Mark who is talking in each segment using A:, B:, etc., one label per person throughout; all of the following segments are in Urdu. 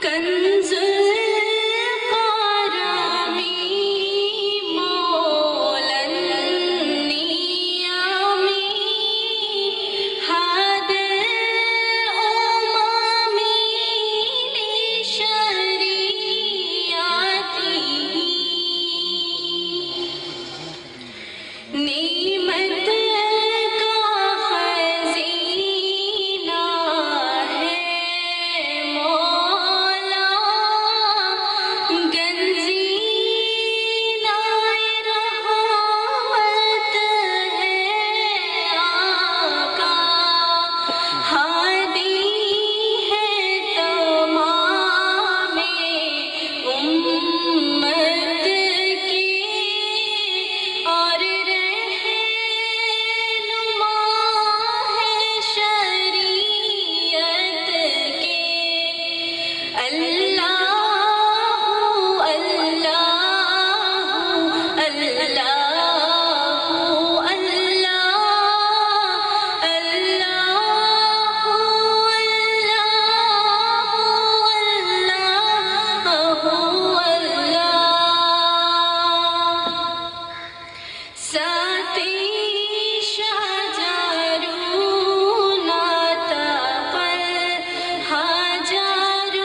A: کنز القرامی مولا النیامی ہاد الامامی لشریعتی نعمت کا خزینہ ہے مولا گنزینہ رحمت ہے آقا ہادی ہے تمام امت کے اور رہنما ہے شریعت کے اللہ اللہ اللہ ساتی شجرون تقل حجر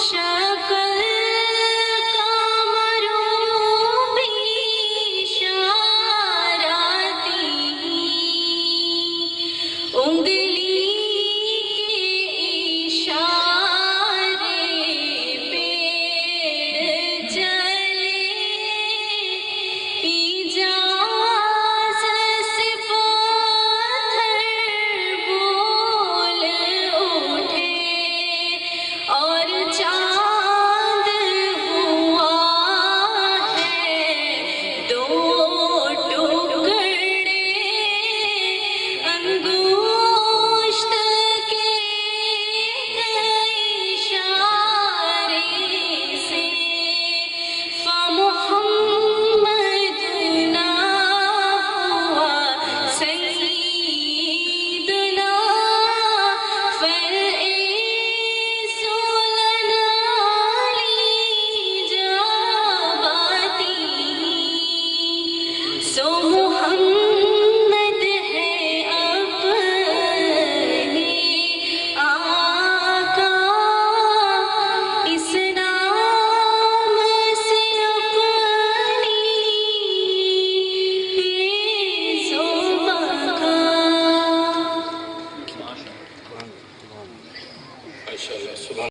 A: شکل قمر بشارتی انگلی کے اشارے پیڑ چلے اجازت سے پتھر بول اٹھے اور چاند ہوا ہے دو ٹکڑے انگشت کے اشارے سے فمحمدنا ہوا سیدنا فالعز لنا لإجابته سو محمد ہے اپنے آقا اس نام سے اپنی زبان کا
B: ماشاءاللہ سبحان